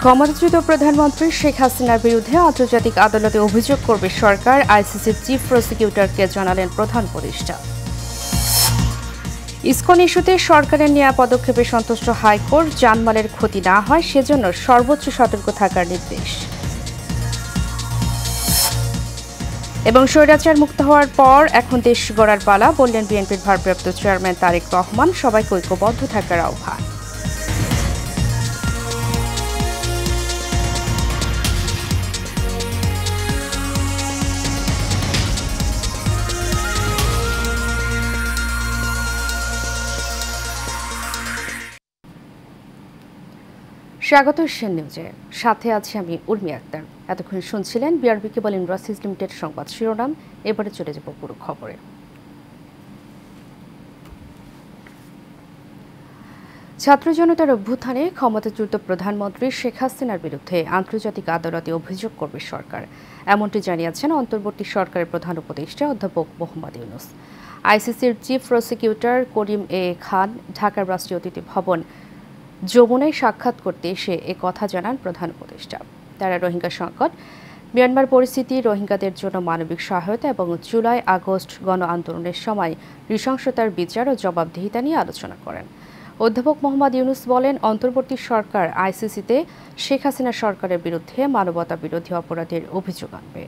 ক্ষমতাচ্যুত প্রধানমন্ত্রী শেখ হাসিনার বিরুদ্ধে আন্তর্জাতিক আদালতে অভিযোগ করবে সরকার, আইসিসির চিফ প্রসিকিউটরকে জানালেন প্রধান উপদেষ্টা। ইসকন ইস্যুতে সরকারের নেওয়া পদক্ষেপে সন্তুষ্ট হাইকোর্ট, জানমালের ক্ষতি না হয় সেজন্য সর্বোচ্চ সতর্ক থাকার নির্দেশ। এবং স্বৈরাচার মুক্ত হওয়ার পর এখন দেশ গড়ার পালা, বললেন বিএনপির ভারপ্রাপ্ত চেয়ারম্যান তারেক রহমান। সবাইকে ঐক্যবদ্ধ থাকার আহ্বান। স্বাগত এশিয়ান নিউজে, সাথে আছি আমি উর্মি আক্তার। এতক্ষণ শুনছিলেন বিআরবি কেবল ইন্ডাস্ট্রিজ লিমিটেড সংবাদ শিরোনাম। এবারে চলে যাব পুরো খবরে। ছাত্র জনতার অভ্যুত্থানে ক্ষমতাচ্যুত প্রধানমন্ত্রী শেখ হাসিনার বিরুদ্ধে আন্তর্জাতিক আদালতে অভিযোগ করবে সরকার, এমনটি জানিয়েছেন অন্তর্বর্তী সরকারের প্রধান উপদেষ্টা অধ্যাপক মোহাম্মদ ইউনূস। আইসিসির চিফ প্রসিকিউটর করিম এ খান ঢাকার রাষ্ট্রীয় অতিথি ভবন যমুনায় সাক্ষাৎ করতে এসে কথা জানান প্রধান উপদেষ্টা। তারা রোহিঙ্গা সংকট, মিয়ানমার পরিস্থিতি, রোহিঙ্গাদের জন্য মানবিক সহায়তা এবং জুলাই আগস্ট গণ আন্দোলনের সময় নৃশংসতার বিচার ও জবাবদিহিতা নিয়ে আলোচনা করেন। অধ্যাপক মোহাম্মদ ইউনূস বলেন, অন্তর্বর্তী সরকার আইসিসিতে শেখ হাসিনা সরকারের বিরুদ্ধে মানবতা বিরোধী অপরাধের অভিযোগ আনবে।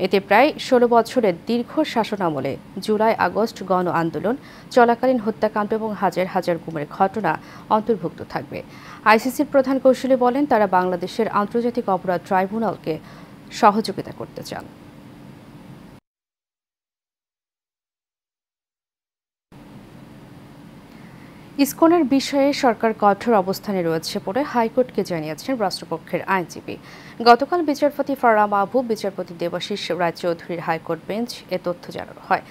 এতে প্রায় 16 বছরের দীর্ঘ শাসনামলে জুলাই আগস্ট গণ আন্দোলন চলাকালীন হত্যাকাণ্ড এবং হাজার হাজার গুমের ঘটনা অন্তর্ভুক্ত থাকবে। আইসিসির প্রধান কৌশলী বলেন, তারা বাংলাদেশের আন্তর্জাতিক অপরাধ ট্রাইব্যুনালকে সহযোগিতা করতে চান। ইসকনের বিষয়ে সরকার কঠোর অবস্থানে রয়েছে বলে হাইকোর্টকে জানিয়েছেন রাষ্ট্রপক্ষের আইনজীবী। গতকাল বিচারপতি ফারহা মাহবুব, বিচারপতি দেবাশিস রায়চৌধুরীর হাইকোর্ট বেঞ্চ এ তথ্য জানানো হয়।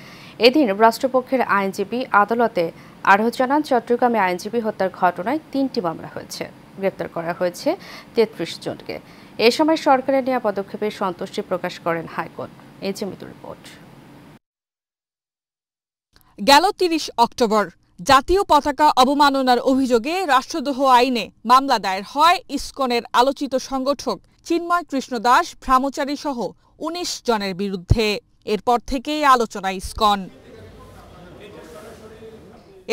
এদিন রাষ্ট্রপক্ষের আইনজীবী আদালতে আরও জানান, চট্টগ্রামে আইনজীবী হত্যার ঘটনায় 3টি মামলা হয়েছে, গ্রেপ্তার করা হয়েছে 33 জনকে। এ সময় সরকারের নেওয়া পদক্ষেপে সন্তুষ্টি প্রকাশ করেন হাইকোর্ট। এই যে মৃত্যু রিপোর্ট। গেল 30 অক্টোবর জাতীয় পতাকা অবমাননার অভিযোগে রাষ্ট্রদ্রোহ আইনে মামলা দায়ের হয় ইসকনের আলোচিত সংগঠক চিন্ময় কৃষ্ণ দাস ভ্রামচারী সহ 19 জনের বিরুদ্ধে। এরপর থেকেই আলোচনা ইসকন।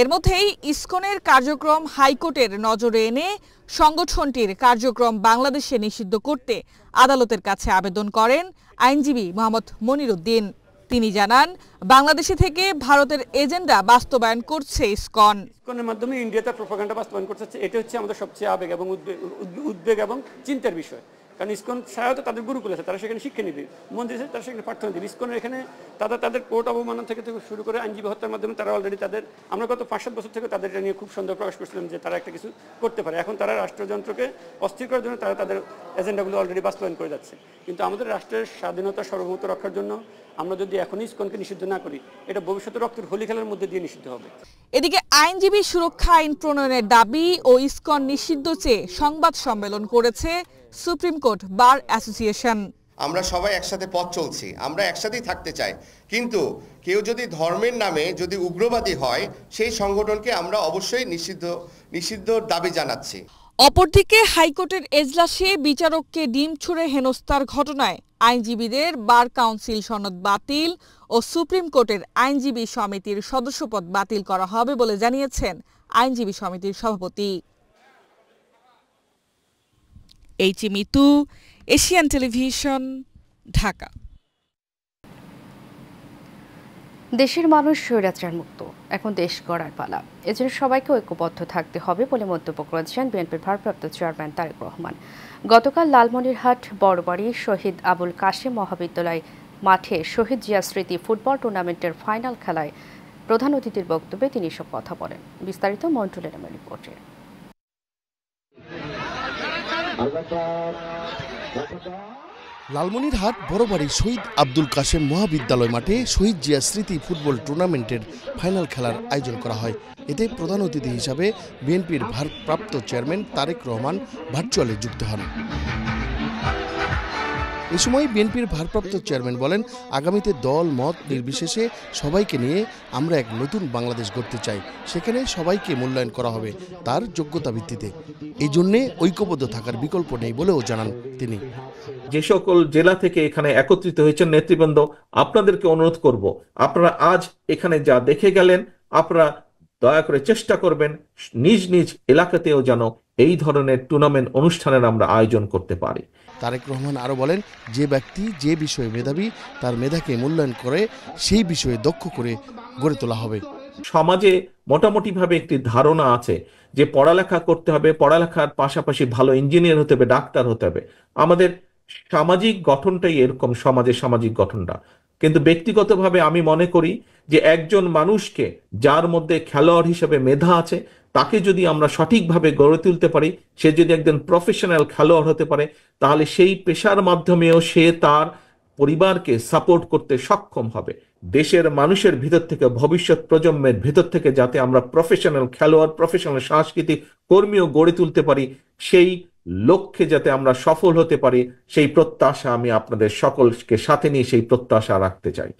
এর মধ্যেই ইসকনের কার্যক্রম হাইকোর্টের নজরে এনে সংগঠনটির কার্যক্রম বাংলাদেশে নিষিদ্ধ করতে আদালতের কাছে আবেদন করেন আইনজীবী মোহাম্মদ মনিরুদ্দিন। তিনি জানান, বাংলাদেশে থেকে ভারতের এজেন্ডা বাস্তবায়ন করছে ইসকন। ইসকনের মাধ্যমে ইন্ডিয়া তার প্রোপাগান্ডা বাস্তবায়ন করছে, এটা হচ্ছে আমাদের সবচেয়ে আবেগ এবং উদ্বেগ এবং চিন্তার বিষয়। কারণ ইসকন সাধারণত তাদের গুরুকুল আছে, তারা সেখানে শিক্ষা নিবে, মন্দির আছে তারা সেখানে প্রার্থনা দিবে। ইসকনের এখানে তাদের কোর্ট অবমাননা থেকে শুরু করে আইনজীবী হত্যার মাধ্যমে তারা অলরেডি আমরা গত 5-7 বছর থেকে তাদের নিয়ে খুব সন্দেহ প্রকাশ করছিলাম যে তারা একটা কিছু করতে পারে। এখন তারা রাষ্ট্রযন্ত্রকে অস্থির করার জন্য তারা তাদের এজেন্ডাগুলো অলরেডি বাস্তবায়ন করে যাচ্ছে। কিন্তু আমাদের রাষ্ট্রের স্বাধীনতা সার্বভৌমত্ব রক্ষার জন্য আমরা যদি এখনই ইসকনকে নিষিদ্ধ না করি, এটা ভবিষ্যতে রক্তের হোলি খেলার মধ্যে দিয়ে নিষিদ্ধ হবে। এদিকে আইনজীবী সুরক্ষা আইন প্রণয়নের দাবি ও ইসকন নিষিদ্ধ চেয়ে সংবাদ সম্মেলন করেছে সুপ্রিম কোর্ট বার অ্যাসোসিয়েশন। আমরা সবাই একসাথে পথ চলছি, আমরা একসাথেই থাকতে চাই, কিন্তু কেউ যদি ধর্মের নামে যদি উগ্রবাদী হয় সেই সংগঠনকে আমরা অবশ্যই নিষিদ্ধ দাবি জানাচ্ছি। অপরদিকে হাইকোর্টের এজলাসে বিচারককে ডিম ছুঁড়ে হেনস্থার ঘটনায় আইনজীবীদের বার কাউন্সিল সনদ বাতিল ও সুপ্রিম কোর্টের আইনজীবী সমিতির সদস্যপদ বাতিল করা হবে বলে জানিয়েছেন আইনজীবী সমিতির সভাপতি। এইচি মিতু, এশিয়ান টেলিভিশন, ঢাকা। দেশের মানুষ স্বৈরাচার মুক্ত, এখন দেশ গড়ার পালা। এজন্য সবাইকে ঐক্যবদ্ধ থাকতে হবে বলে মন্তব্য করেছেন বিএনপির ভারপ্রাপ্ত চেয়ারম্যান তারেক রহমান। গতকাল লালমনিরহাট বড়বাড়ি শহীদ আবুল কাশেম মহাবিদ্যালয় মাঠে শহীদ জিয়া স্মৃতি ফুটবল টুর্নামেন্টের ফাইনাল খেলায় প্রধান অতিথির বক্তব্যে তিনি এসব কথা বলেন। বিস্তারিত মন্টুলের রিপোর্টে। লালমনিরহাট বড়বাড়ি শহীদ আব্দুল কাশেম মহাবিদ্যালয় মাঠে শহীদ জিয়া স্মৃতি ফুটবল টুর্নামেন্টের ফাইনাল খেলার আয়োজন করা হয়। এতে প্রধান অতিথি হিসাবে বিএনপির ভারপ্রাপ্ত চেয়ারম্যান তারেক রহমান ভার্চুয়ালি যুক্ত হন। এ সময় বিএনপির ভারপ্রাপ্ত চেয়ারম্যান বলেন, আগামীতে দল মত নির্বিশেষে সবাইকে নিয়ে আমরা এক নতুন বাংলাদেশ গড়তে চাই। সেখানে সবাইকে মূল্যায়ন করা হবে তার যোগ্যতা ভিত্তিতে। এই জন্যে ঐক্যবদ্ধ থাকার বিকল্প নেই বলেও জানান তিনি। যে সকল জেলা থেকে এখানে একত্রিত হয়েছেন নেতৃবৃন্দ, আপনাদেরকে অনুরোধ করব, আপনারা আজ এখানে যা দেখে গেলেন, আপনারা দয়া করে চেষ্টা করবেন নিজ নিজ এলাকাতেও যেন এই ধরনের টুর্নামেন্ট অনুষ্ঠানের আমরা আয়োজন করতে পারি। তারেক রহমান আরও বলেন, যে ব্যক্তি যে বিষয়ে মেধাবী তার মেধাকে মূল্যায়ন করে সেই বিষয়ে দক্ষ করে গড়ে তোলা হবে। সমাজে মোটামুটিভাবে একটি ধারণা আছে যে পড়ালেখা করতে হবে, পড়ালেখার পাশাপাশি ভালো ইঞ্জিনিয়ার হতে হবে, ডাক্তার হতে হবে। আমাদের সামাজিক গঠনটাই এরকম, সমাজের সামাজিক গঠনটা। কিন্তু ব্যক্তিগতভাবে আমি মনে করি যে একজন মানুষকে যার মধ্যে খেলোয়াড় হিসেবে মেধা আছে তাকে যদি আমরা সঠিকভাবে গড়ে তুলতে পারি, সে যদি একজন প্রফেশনাল খেলোয়াড় হতে পারে, তাহলে সেই পেশার মাধ্যমেও সে তার পরিবারকে সাপোর্ট করতে সক্ষম হবে। দেশের মানুষের ভিতর থেকে, ভবিষ্যৎ প্রজন্মের ভিতর থেকে যাতে আমরা প্রফেশনাল খেলোয়াড়, প্রফেশনাল সাংস্কৃতিক কর্মীও গড়ে তুলতে পারি, সেই লক্ষ্যে যাতে আমরা সফল হতে পারি, সেই প্রত্যাশা আমি আপনাদের সকলকে সাথে নিয়ে সেই প্রত্যাশা রাখতে চাই।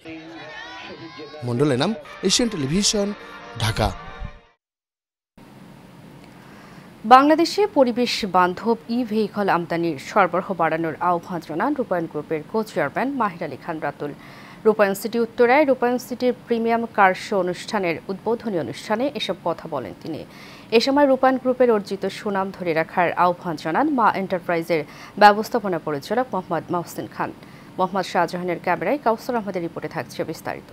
Mondal Enam, Asian television, Dhaka. বাংলাদেশে পরিবেশ বান্ধব ই-ভেহিকল আমদানির সরবরাহ বাড়ানোর আহ্বান জানান রূপায়ণ গ্রুপের কো চেয়ারম্যান মাহির আলী খান রাতুল। রূপায়ণ সিটি উত্তরায় রূপায়ণ সিটির প্রিমিয়াম কার শো অনুষ্ঠানের উদ্বোধনী অনুষ্ঠানে এসব কথা বলেন তিনি। এ সময় রূপায়ণ গ্রুপের অর্জিত সুনাম ধরে রাখার আহ্বান জানান মা এন্টারপ্রাইজের ব্যবস্থাপনা পরিচালক মোহাম্মদ মহসিন খান। মোহাম্মদ শাহজাহানের ক্যামেরায় কাউসার আহমেদের রিপোর্টে থাকছে বিস্তারিত।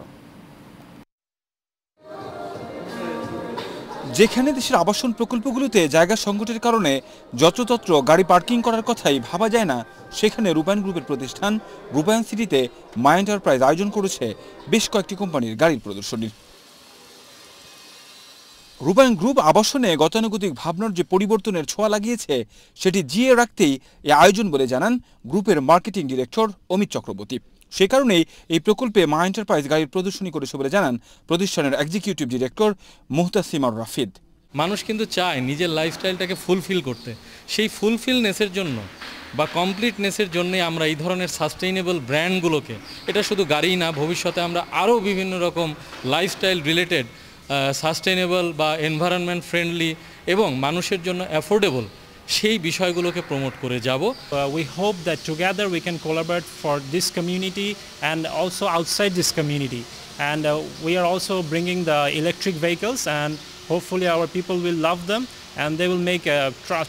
যেখানে দেশের আবাসন প্রকল্পগুলোতে জায়গা সংকটের কারণে যত্রতত্র গাড়ি পার্কিং করার কথাই ভাবা যায় না, সেখানে রূপায়ণ গ্রুপের প্রতিষ্ঠান রূপায়ণ সিটিতে মা এন্টারপ্রাইজ আয়োজন করেছে বেশ কয়েকটি কোম্পানির গাড়ির প্রদর্শনীর। রূপায়ণ গ্রুপ আবাসনে গতানুগতিক ভাবনার যে পরিবর্তনের ছোঁয়া লাগিয়েছে সেটি জিয়ে রাখতেই এই আয়োজন বলে জানান গ্রুপের মার্কেটিং ডিরেক্টর অমিত চক্রবর্তী। সে কারণেই এই প্রকল্পে মা এন্টারপ্রাইজ গাড়ির প্রদর্শনী করেছে বলে জানান প্রতিষ্ঠানের এক্সিকিউটিভ ডিরেক্টর মুহতাসিমার রাফিদ। মানুষ কিন্তু চায় নিজের লাইফস্টাইলটাকে ফুলফিল করতে, সেই ফুলফিলনেসের জন্য বা কমপ্লিটনেসের জন্যে আমরা এই ধরনের সাস্টেইনেবল ব্র্যান্ডগুলোকে, এটা শুধু গাড়ি না, ভবিষ্যতে আমরা আরও বিভিন্ন রকম লাইফস্টাইল রিলেটেড সাস্টেইনেবল বা এনভায়রনমেন্ট ফ্রেন্ডলি এবং মানুষের জন্য অ্যাফোর্ডেবল সেই বিষয়গুলোকে প্রমোট করে যাব। We hope that together we can collaborate for this community and also outside this community. And we are also bringing the electric vehicles, and hopefully our people will love them and they will make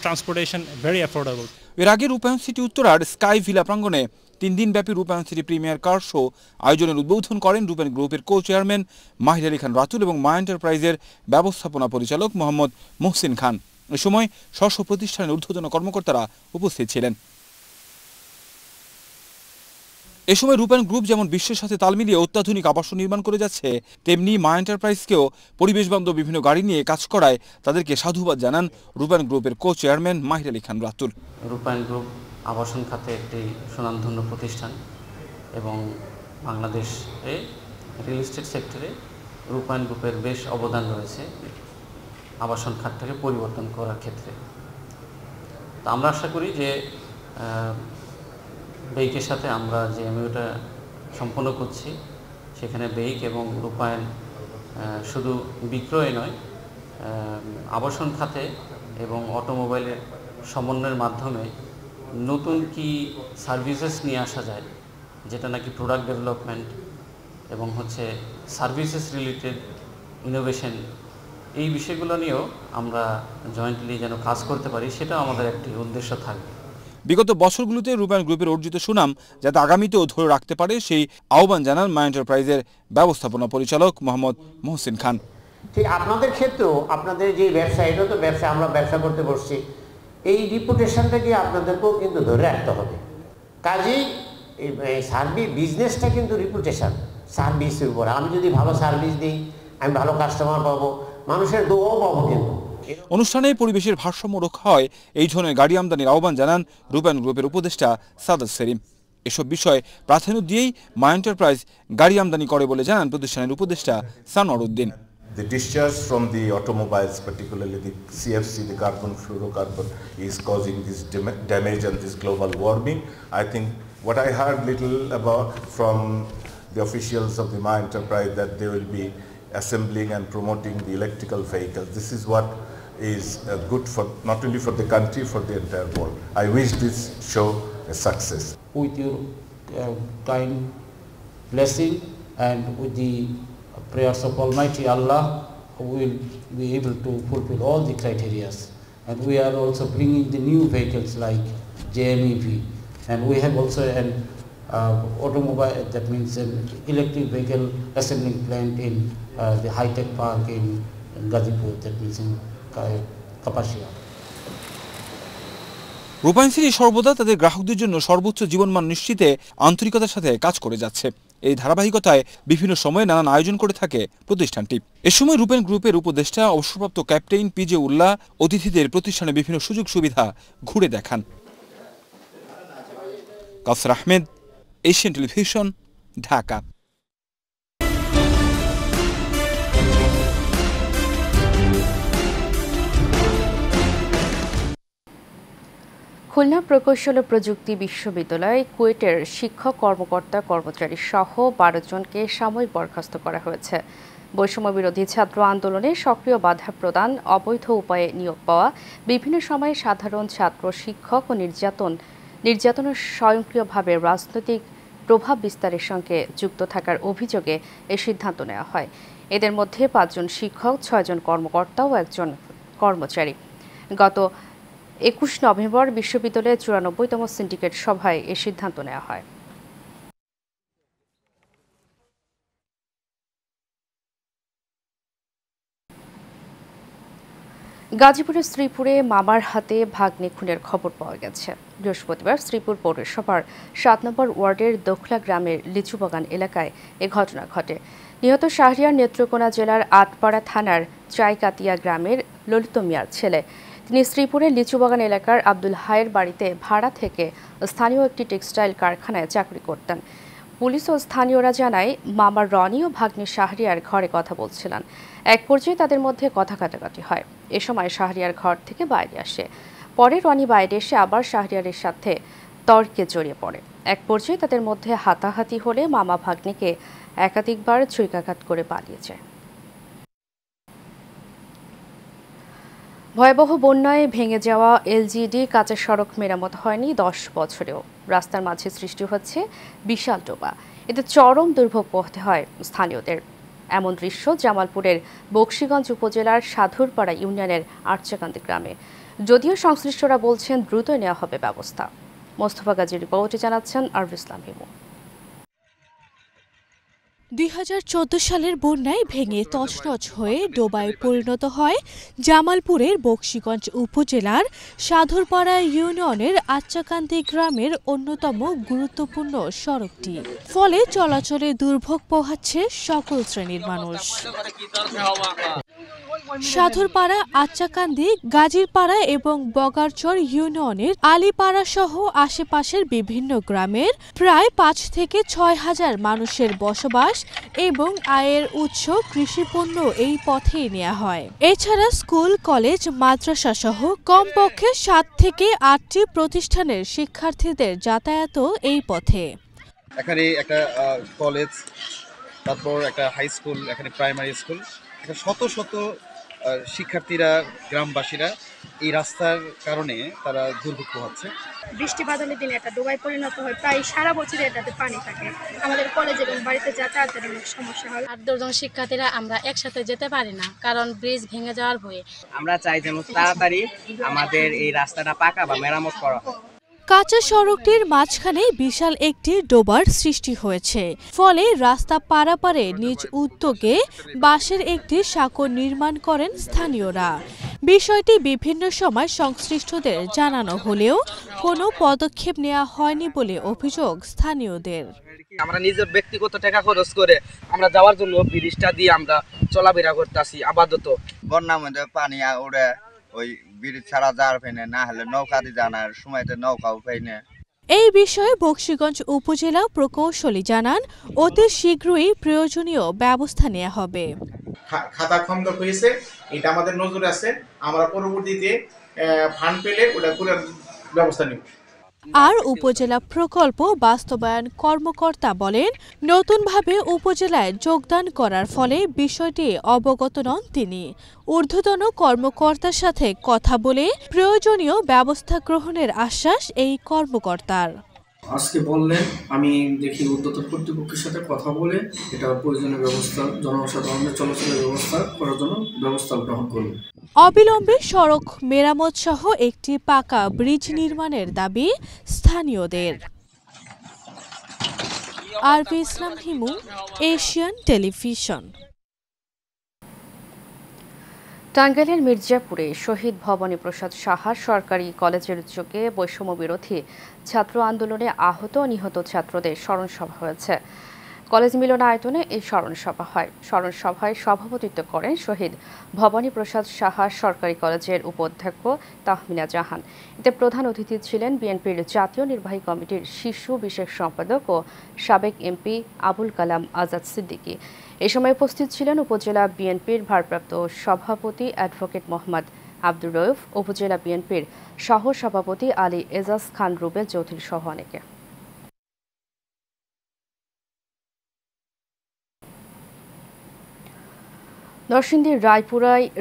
transportation very affordable. এর আগে রূপায়ণ city উত্তরার sky villa প্রাঙ্গণে 3 দিনব্যাপী রূপায়ণ city premier কার show আয়োজনের উদ্বোধন করেন রূপায়ণ গ্রুপের কো চেয়ারম্যান মাহির আলী খান রাতুল এবং মা এন্টারপ্রাইজের ব্যবস্থাপনা পরিচালক মোহাম্মদ মহসিন খান। এ সময় স্ব প্রতিষ্ঠানের ঊর্ধ্বতন কর্মকর্তারা উপস্থিত ছিলেন। এ সময় রূপায়ণ গ্রুপ যেমন বিশ্বের সাথে তাল মিলিয়ে অত্যাধুনিক আবাসন নির্মাণ করে যাচ্ছে, তেমনি মা এন্টারপ্রাইজকেও পরিবেশবান্ধব বিভিন্ন গাড়ি নিয়ে কাজ করায় তাদেরকে সাধুবাদ জানান রূপায়ণ গ্রুপের কো চেয়ারম্যান মাহির আলী খান রাতুল। রূপায়ণ গ্রুপ আবাসন খাতে একটি সুনামধন্য প্রতিষ্ঠান এবং বাংলাদেশে রিয়েল এস্টেট সেক্টরে রূপায়ণ গ্রুপের বেশ অবদান রয়েছে আবাসন খাতটাকে পরিবর্তন করার ক্ষেত্রে। তা আমরা আশা করি যে বেইকের সাথে আমরা যে এমইউটা সম্পন্ন করছি সেখানে বেইক এবং রূপায়ণ শুধু বিক্রয় নয়, আবাসন খাতে এবং অটোমোবাইলের সমন্বয়ের মাধ্যমে নতুন কি সার্ভিসেস নিয়ে আসা যায়, যেটা নাকি প্রোডাক্ট ডেভেলপমেন্ট এবং সার্ভিসেস রিলেটেড ইনোভেশন, এই বিষয়গুলো নিয়েও আমরা জয়েন্টলি যেন কাজ করতে পারি, সেটা আমাদের একটি উদ্দেশ্য থাকবে। বিগত বছরগুলোতে রূপায়ণ গ্রুপের অর্জিত সুনাম যাতে আগামীতেও ধরে রাখতে পারে সেই আহ্বান জানান মা এন্টারপ্রাইজের ব্যবস্থাপনা পরিচালক মোহাম্মদ মহসিন খান। ঠিক আপনাদের ক্ষেত্রেও আপনাদের যে ব্যবসা, এটা তো ব্যবসা, আমরা ব্যবসা করতে বসছি, এই রিপুটেশনটাকে আপনাদেরকেও কিন্তু ধরে রাখতে হবে। কাজেই এই সার্ভিস বিজনেসটা কিন্তু রিপুটেশন, সার্ভিসের উপর। আমি যদি ভালো সার্ভিস দিই, আমি ভালো কাস্টমার পাবো, মানুষের দোয়াও পাবো। কিন্তু অনুষ্ঠানে পরিবেশের ভারসাম্য রক্ষা হয় এই ধরনের গাড়ি আমদানির আহ্বান জানান রূপায়ণ গ্রুপের উপদেষ্টা সাদাত সেলিম। এসব বিষয় প্রাধান্য দিয়েই মা এন্টারপ্রাইজ গাড়ি আমদানি করে বলে জানান প্রতিষ্ঠানের উপদেষ্টা Sanowar Uddin. The discharge from the automobiles, particularly the CFC, the carbon fluorocarbon, is causing this damage and this global warming. I think What I heard little about from the officials of the My Enterprise that they will be assembling and promoting the electrical vehicles. This is what is good for not only for the country, for the entire world. I wish this show a success. With your kind blessing and with the prayers of Almighty Allah, we will be able to fulfill all the criteria. And we are also bringing the new vehicles like JMEV, and we have also an automobile, that means an electric vehicle assembling plant in the high-tech park in Gazipur, that means in Kapashia. রূপায়ণ city সর্বদা তাদের গ্রাহকদের জন্য সর্বোচ্চ জীবনমান নিশ্চিতে আন্তরিকতার সাথে কাজ করে যাচ্ছে। এই ধারাবাহিকতায় বিভিন্ন সময়ে নানান আয়োজন করে থাকে প্রতিষ্ঠানটি। এ সময় রূপায়ণ গ্রুপের উপদেষ্টা অবসরপ্রাপ্ত ক্যাপ্টেন পিজে উল্লাহ অতিথিদের প্রতিষ্ঠানে বিভিন্ন সুযোগ সুবিধা ঘুরে দেখান। কাউসার আহমেদ, এশিয়ান টেলিভিশন, ঢাকা। খুলনা প্রকৌশল ও প্রযুক্তি বিশ্ববিদ্যালয় কুয়েটের শিক্ষক কর্মকর্তা কর্মচারী সহ 12 জনকে সাময়িক বরখাস্ত করা হয়েছে। বৈষম্য বিরোধী ছাত্র আন্দোলনে সক্রিয় বাধা প্রদান, অবৈধ উপায়ে নিয়োগ পাওয়া, বিভিন্ন সময়ে সাধারণ ছাত্র শিক্ষক ও নির্যাতনের স্বয়ংক্রিয়ভাবে রাজনৈতিক প্রভাব বিস্তারের সঙ্গে যুক্ত থাকার অভিযোগে এই সিদ্ধান্ত নেওয়া হয়। এদের মধ্যে 5 জন শিক্ষক, 6 জন কর্মকর্তা ও 1 জন কর্মচারী। গত 21 নভেম্বর বিশ্ববিদ্যালয়ের 94তম সিন্ডিকেট সভায় এ সিদ্ধান্ত নেওয়া হয়। গাজীপুরের শ্রীপুরে মামার হাতে ভাগ্নে খুনের খবর পাওয়া গেছে। বৃহস্পতিবার শ্রীপুর পৌরসভার 7 নম্বর ওয়ার্ডের দোখলা গ্রামের লিচুবাগান এলাকায় এ ঘটনা ঘটে। নিহত শাহরিয়ার নেত্রকোনা জেলার আটপাড়া থানার চাইকাতিয়া গ্রামের ললিত মিয়ার ছেলে। তিনি শ্রীপুরের লিচুবাগান এলাকার আব্দুল হায়ের বাড়িতে ভাড়া থেকে স্থানীয় একটি টেক্সটাইল কারখানায় চাকরি করতেন। পুলিশ ও স্থানীয়রা জানায় মামার রনি ও ভাগ্নে শাহরিয়ার ঘরে কথা বলছিলেন। এক পর্যায়ে তাদের মধ্যে কথা কাটাকাটি হয়। এ সময় শাহরিয়ার ঘর থেকে বাইরে আসে। পরে রনি বাইরে এসে আবার শাহরিয়ারের সাথে তর্কে জড়িয়ে পড়ে। এক পর্যায়ে তাদের মধ্যে হাতাহাতি হলে মামা ভাগ্নেকে একাধিকবার ছুরিকাঘাত করে পালিয়ে যায়। ভয়াবহ বন্যায় ভেঙে যাওয়া এলজিডি কাঁচা সড়ক মেরামত হয়নি 10 বছরেও। রাস্তার মাঝে সৃষ্টি হচ্ছে বিশাল ডোবা। এতে চরম দুর্ভোগ পোহাতে হয় স্থানীয়দের। এমন দৃশ্য জামালপুরের বকশীগঞ্জ উপজেলার সাধুরপাড়া ইউনিয়নের আরচাকান্দি গ্রামে। যদিও সংশ্লিষ্টরা বলছেন দ্রুত নেওয়া হবে ব্যবস্থা। মোস্তফা গাজীর রিপোর্টে জানাচ্ছেন আরফ ইসলাম হিমু। 2014 সালের বন্যায় ভেঙে তছনছ হয়ে ডোবায় পরিণত হয় জামালপুরের বকশীগঞ্জ উপজেলার সাধুরপাড়া ইউনিয়নের আচ্চাকান্দি গ্রামের অন্যতম গুরুত্বপূর্ণ সড়কটি। ফলে চলাচলে দুর্ভোগ পোহাচ্ছে সকল শ্রেণীর মানুষ। সাধুরপাড়া, আচ্চাকান্দি, গাজীরপাড়া এবং বগারচর ইউনিয়নের আলীপাড়া সহ আশেপাশের বিভিন্ন গ্রামের প্রায় 5 থেকে 6 হাজার মানুষের বসবাস এবং আয়ের উৎস কৃষিপণ্য এই পথেই নেওয়া হয়। এছাড়া স্কুল, কলেজ, মাদ্রাসা সহ কমপক্ষে 7 থেকে 8টি প্রতিষ্ঠানের শিক্ষার্থীদের যাতায়াতও এই পথে। এখানে একটা কলেজ, তারপর একটা হাই স্কুল, এখানে প্রাইমারি স্কুল, শত শত শিক্ষার্থীরা, গ্রামবাসীরা এই রাস্তার কারণে তারা দুর্ভোগ পোহাচ্ছে। বৃষ্টি বাদলের দিনে এটা ডোবায় পরিণত হয়, প্রায় সারা বছর এটাতে পানি থাকে। আমাদের কলেজ এবং বাড়িতে যাতায়াতের অনেক সমস্যা হয়। 8-10 জন শিক্ষার্থীরা আমরা একসাথে যেতে পারি না, কারণ ব্রিজ ভেঙে যাওয়ার ভয়ে। আমরা চাই যেন তাড়াতাড়ি আমাদের এই রাস্তাটা পাকা বা মেরামত করা হয়। কাঁচা সড়কটির মাঝখানে বিশাল একটি ডোবার সৃষ্টি হয়েছে। ফলে রাস্তা পারাপারে নিজ উদ্যোগে বাঁশের একটি সাঁকো নির্মাণ করেন স্থানীয়রা। বিষয়টি বিভিন্ন সময় সংশ্লিষ্টদের জানানো হলেও কোনো পদক্ষেপ নেওয়া হয়নি বলে অভিযোগ স্থানীয়দের। আমরা নিজের ব্যক্তিগত টাকা খরচ করে আমরা যাওয়ার জন্য ব্রিজটা দিয়ে আমরা চলাফেরা করতেছি। আপাতত বন্যার মধ্যে পানি ওড়ে, ওই ব্রিজ ছাড়া যাওয়ার পাইনে, না হলে নৌকা দিয়ে জানার সময়তে নৌকাও পাইনে। এই বিষয়ে বকশীগঞ্জ উপজেলা প্রকৌশলী জানান, অতি শীঘ্রই প্রয়োজনীয় ব্যবস্থা নেওয়া হবে। খাতা খন্দ হয়েছে, এটা আমাদের নজরে আছে। আমরা পরবর্তীতে ফান্ড পেলে ওটা করার ব্যবস্থা নেব। আর উপজেলা প্রকল্প বাস্তবায়ন কর্মকর্তা বলেন, নতুনভাবে উপজেলায় যোগদান করার ফলে বিষয়টি অবগত নন তিনি। ঊর্ধ্বতন কর্মকর্তার সাথে কথা বলে প্রয়োজনীয় ব্যবস্থা গ্রহণের আশ্বাস এই কর্মকর্তার। আজকে বললেন, আমি দেখি ঊর্ধ্বতন কর্তৃপক্ষের সাথে কথা বলে এটা প্রয়োজনীয় ব্যবস্থা, জনসাধারণের চলাচলের ব্যবস্থা করার জন্য ব্যবস্থা গ্রহণ করব। অবিলম্বে সড়ক মেরামত সহ একটি পাকা ব্রিজ নির্মাণের দাবি স্থানীয়দের। আরবি ইসলাম হিমু, এশিয়ান টেলিভিশন। টাঙ্গাইলের মির্জাপুরে শহীদ ভবানী প্রসাদ সাহা সরকারি কলেজের উদ্যোগে বৈষম্য বিরোধী ছাত্র আন্দোলনে আহত ও নিহত ছাত্রদের স্মরণ সভা হয়েছে। কলেজ মিলনায়তনে এই স্মরণ সভা হয়। স্মরণ সভায় সভাপতিত্ব করেন শহীদ ভবানী প্রসাদ সাহা সরকারি কলেজের উপাধ্যক্ষ তাহমিনা জাহান। এতে প্রধান অতিথি ছিলেন বিএনপির জাতীয় নির্বাহী কমিটির শিশু বিশেষ সম্পাদক ও সাবেক এমপি আবুল কালাম আজাদ সিদ্দিকী। এ সময় উপস্থিত ছিলেন উপজেলা বিএনপির ভারপ্রাপ্ত সভাপতি অ্যাডভোকেট মোহাম্মদ আব্দুর রউফ, উপজেলা বিএনপির সহ সভাপতি আলী এজাজ খান রুবেল চৌধুরী সহ অনেকে। নরসিংদীর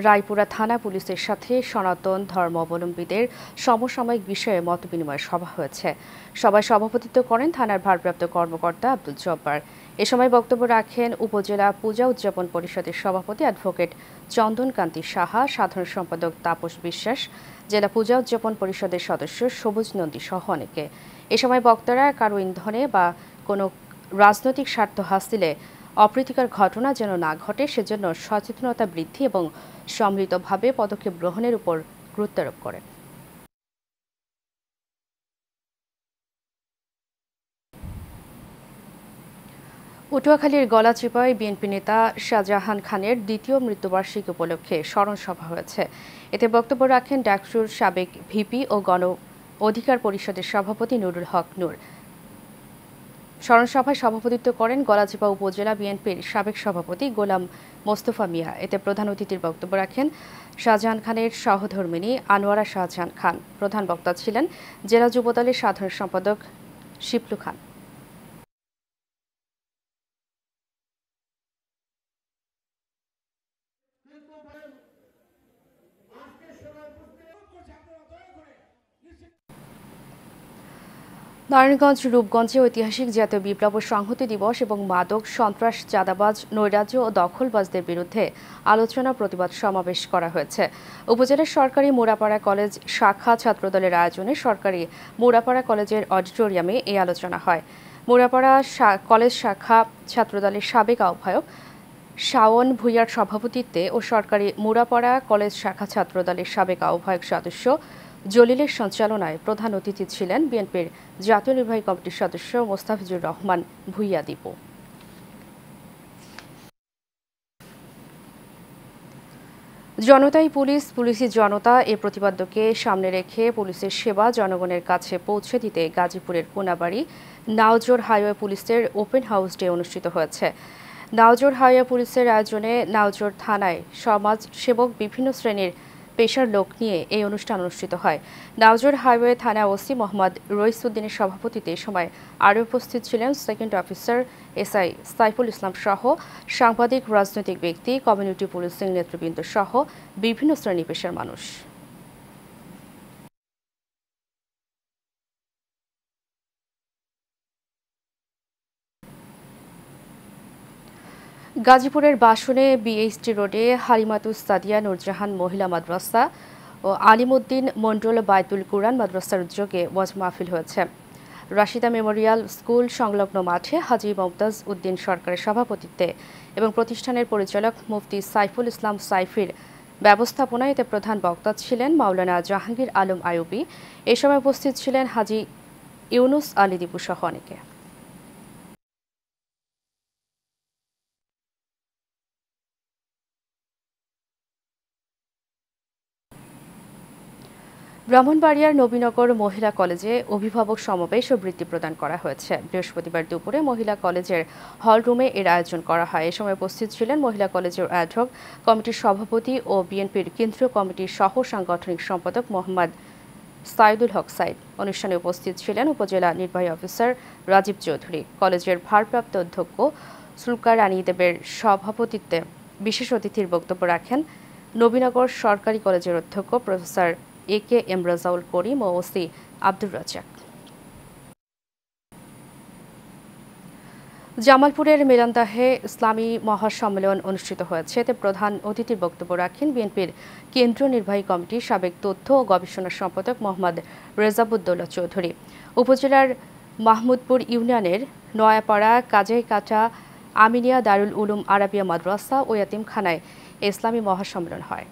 রায়পুরা থানা পুলিশের সাথে সনাতন ধর্মাবলম্বীদের সমসাময়িক বিষয়ে মতবিনিময় সভা হয়েছে। সভায় সভাপতিত্ব করেন থানার ভারপ্রাপ্ত কর্মকর্তা আব্দুল জব্বার। এ সময় বক্তব্য রাখেন উপজেলা পূজা উদযাপন পরিষদের সভাপতি অ্যাডভোকেট চন্দন কান্তি সাহা, সাধারণ সম্পাদক তাপস বিশ্বাস, জেলা পূজা উদযাপন পরিষদের সদস্য সবুজ নন্দী সহ অনেকে। এ সময় বক্তারা কারো ইন্ধনে বা কোনো রাজনৈতিক স্বার্থ হাসিলে অপ্রীতিকর ঘটনা যেন না ঘটে সেজন্য সচেতনতা বৃদ্ধি এবং সম্মিলিতভাবে পদক্ষেপ গ্রহণের উপর গুরুত্ব আরোপ করেন। পটুয়াখালীর গলাচিপায় বিএনপি নেতা শাহজাহান খানের দ্বিতীয় মৃত্যুবার্ষিকী উপলক্ষে স্মরণ সভা হয়েছে। এতে বক্তব্য রাখেন ডাকসুর সাবেক ভিপি ও গণ অধিকার পরিষদের সভাপতি নুরুল হক নূর। স্মরণ সভায় সভাপতিত্ব করেন গলাচিপা উপজেলা বিএনপির সাবেক সভাপতি গোলাম মোস্তফা মিয়া। এতে প্রধান অতিথির বক্তব্য রাখেন শাহজাহান খানের সহধর্মিণী আনোয়ারা শাহজাহান খান। প্রধান বক্তা ছিলেন জেলা যুবদলের সাধারণ সম্পাদক শিপলু খান। নারায়ণগঞ্জ রূপগঞ্জে ঐতিহাসিক জাতীয় বিপ্লব ও সংহতি দিবস এবং মাদক, সন্ত্রাস, চাঁদাবাজ, নৈরাজ্য ও দখলবাজদের বিরুদ্ধে আলোচনা প্রতিবাদ সমাবেশ করা হয়েছে। উপজেলার সরকারি মুরাপাড়া কলেজ শাখা ছাত্রদলের আয়োজনে সরকারি মুরাপাড়া কলেজের অডিটোরিয়ামে এই আলোচনা হয়। মুরাপাড়া কলেজ শাখা ছাত্রদলের সাবেক আহ্বায়ক শাওন ভুইয়ার সভাপতিত্বে ও সরকারি মুরাপাড়া কলেজ শাখা ছাত্রদলের সাবেক আহ্বায়ক সদস্য জলিলের সঞ্চালনায় প্রধান অতিথি ছিলেন বিএনপির জাতীয় নির্বাহী কমিটির সদস্য মোস্তাফিজুর রহমান ভুইয়া দীপু। জনতাই পুলিশ, পুলিশই জনতা এ প্রতিপাদ্যকে সামনে রেখে পুলিশের সেবা জনগণের কাছে পৌঁছে দিতে গাজীপুরের কোনাবাড়ি নাওজোর হাইওয়ে পুলিশের ওপেন হাউস ডে অনুষ্ঠিত হয়েছে। নাওজোর হাইওয়ে পুলিশের আয়োজনে নাওজোর থানায় সমাজ সেবক বিভিন্ন শ্রেণীর পেশার লোক নিয়ে এই অনুষ্ঠান অনুষ্ঠিত হয়। নাওজোর হাইওয়ে থানা ওসি মোহাম্মদ রইসউদ্দিনের সভাপতিত্বে এ সময় আরও উপস্থিত ছিলেন second officer SI Saiful Islam সহ সাংবাদিক, রাজনৈতিক ব্যক্তি, কমিউনিটি পুলিশিং নেতৃবৃন্দ সহ বিভিন্ন শ্রেণী পেশার মানুষ। গাজীপুরের বাসনে বিএইচটি রোডে হালিমাতুস সাদিয়া নূরজাহান মহিলা মাদ্রাসা ও আলিমউদ্দিন মন্ডল বায়তুল কুরআন মাদ্রাসার উদ্যোগে ওয়াজ মাহফিল হয়েছে। রাশিদা মেমোরিয়াল স্কুল সংলগ্ন মাঠে হাজী মমতাজ উদ্দিন সরকারের সভাপতিত্বে এবং প্রতিষ্ঠানের পরিচালক মুফতি সাইফুল ইসলাম সাইফির ব্যবস্থাপনায় এতে প্রধান বক্তা ছিলেন মাওলানা জাহাঙ্গীর আলম আইয়ুবী। এ সময় উপস্থিত ছিলেন হাজী ইউনুস আলী দীপু সহ অনেকে। ব্রাহ্মণবাড়িয়ার নবীনগর মহিলা কলেজে অভিভাবক সমাবেশ ও বৃত্তি প্রদান করা হয়েছে। বৃহস্পতিবার দুপুরে মহিলা কলেজের হলরুমে এর আয়োজন করা হয়। এ সময় উপস্থিত ছিলেন মহিলা কলেজের অ্যাডহক কমিটির সভাপতি ও বিএনপির কেন্দ্রীয় কমিটির সহ সাংগঠনিক সম্পাদক মোহাম্মদ সাইদুল হক সাইদ। অনুষ্ঠানে উপস্থিত ছিলেন উপজেলা নির্বাহী অফিসার রাজীব চৌধুরী। কলেজের ভারপ্রাপ্ত অধ্যক্ষ সুলকার রানী দেবের সভাপতিত্বে বিশেষ অতিথির বক্তব্য রাখেন নবীনগর সরকারি কলেজের অধ্যক্ষ প্রফেসর AKM রাজাউল করিম ও ওসি আব্দুর রাজ্জাক। জামালপুরের মিলনদাহে ইসলামী মহাসম্মেলন অনুষ্ঠিত হয়েছে। এতে প্রধান অতিথির বক্তব্য রাখেন বিএনপির কেন্দ্রীয় নির্বাহী কমিটির সাবেক তথ্য ও গবেষণা সম্পাদক মোহাম্মদ রেজাবুদ্দৌলা চৌধুরী। উপজেলার মাহমুদপুর ইউনিয়নের নয়াপাড়া কাজাইকাটা আমিনিয়া দারুল উলুম আরাবিয়া মাদ্রাসা ও ইয়াতিমখানায় ইসলামী মহাসম্মেলন হয়।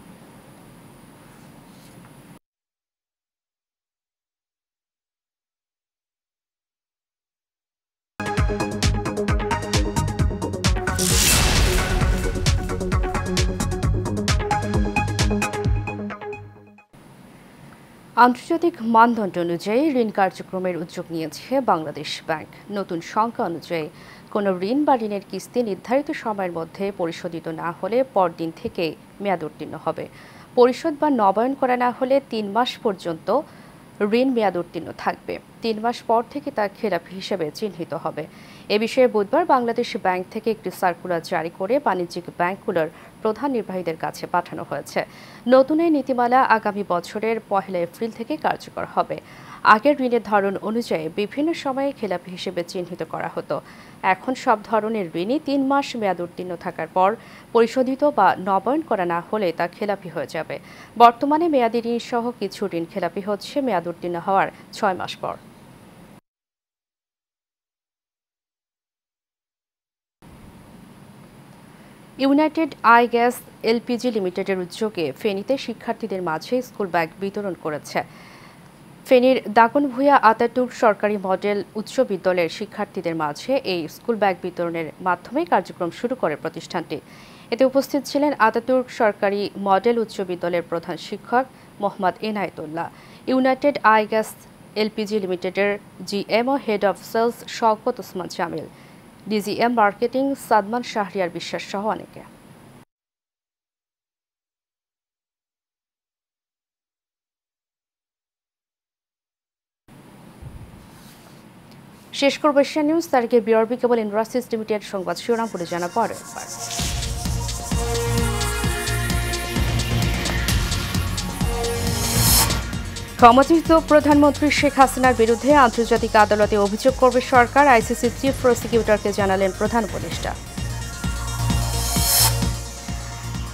আন্তর্জাতিক মানদণ্ড অনুযায়ী ঋণ কার্যক্রমের উদ্যোগ নিয়েছে বাংলাদেশ ব্যাংক। নতুন সংখ্যা অনুযায়ী কোনো ঋণ বা ঋণের কিস্তি নির্ধারিত সময়ের মধ্যে পরিশোধিত না হলে পরদিন থেকে মেয়াদ উত্তীর্ণ হবে। পরিশোধ বা নবায়ন করা না হলে 3 মাস পর্যন্ত ঋণ মেয়াদ উত্তীর্ণ থাকবে। 3 মাস পর থেকে তা খেলাপি হিসেবে চিহ্নিত হবে। এ বিষয়ে বুধবার বাংলাদেশ ব্যাংক থেকে একটি সার্কুলার জারি করে বাণিজ্যিক ব্যাংকগুলোর প্রধান নির্বাহীদের কাছে পাঠানো হয়েছে। নতুন এই নীতিমালা আগামী বছরের 1 এপ্রিল থেকে কার্যকর হবে। আগের ঋণের ধরন অনুযায়ী বিভিন্ন সময়ে খেলাপি হিসেবে চিহ্নিত করা হতো। এখন সব ধরনের ঋণই 3 মাস মেয়াদ উত্তীর্ণ থাকার পর পরিশোধিত বা নবায়ন করা না হলে তা খেলাপি হয়ে যাবে। বর্তমানে মেয়াদি ঋণ সহ কিছু ঋণ খেলাপি হচ্ছে মেয়াদ উত্তীর্ণ হওয়ার 6 মাস পর। ইউনাইটেড আই গ্যাস এলপিজি লিমিটেডের উদ্যোগে ফেনীতে শিক্ষার্থীদের মাঝে স্কুল ব্যাগ বিতরণ করেছে। ফেনীর দাগনভূঞা আতাতুর্ক সরকারি মডেল উচ্চ বিদ্যালয়ের শিক্ষার্থীদের মাঝে এই স্কুল ব্যাগ বিতরণের মাধ্যমে কার্যক্রম শুরু করে প্রতিষ্ঠানটি। এতে উপস্থিত ছিলেন আতাতুর্ক সরকারি মডেল উচ্চ বিদ্যালয়ের প্রধান শিক্ষক Mohammad Enayetullah, United I gas LPG লিমিটেডের GM ও head of sales Shawkat Osman Jamil, DGM marketing Sadman Shahriar Biswas সহ অনেকে। শেষ করব এশিয়া নিউজ। তারিখে BRB কেবল ইন্ডাস্ট্রিজ লিমিটেড সংবাদ শিরোনাম পড়ে জানাবো আরও একবার। ক্ষমতাচ্যুত প্রধানমন্ত্রী শেখ হাসিনার বিরুদ্ধে আন্তর্জাতিক আদালতে অভিযোগ করবে সরকার, ICC চিফ প্রসিকিউটরকে জানালেন প্রধান উপদেষ্টা।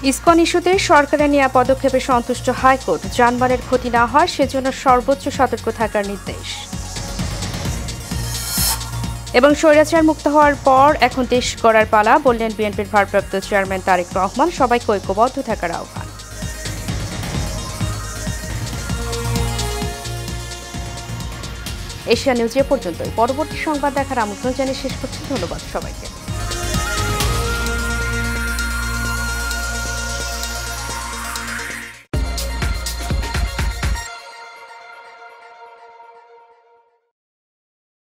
ইসকন ইস্যুতে সরকারের নেওয়া পদক্ষেপে সন্তুষ্ট হাইকোর্ট, যানবাহনের ক্ষতি না হয় সেজন্য সর্বোচ্চ সতর্ক থাকার নির্দেশ। এবং স্বৈরাচার মুক্ত হওয়ার পর এখন দেশ গড়ার পালা, বললেন বিএনপির ভারপ্রাপ্ত চেয়ারম্যান তারেক রহমান। সবাইকে ঐক্যবদ্ধ থাকার আহ্বান। এশিয়া নিউজ এ পর্যন্তই। পরবর্তী সংবাদ দেখার আমন্ত্রণ জানিয়ে শেষ করছি। ধন্যবাদ সবাইকে।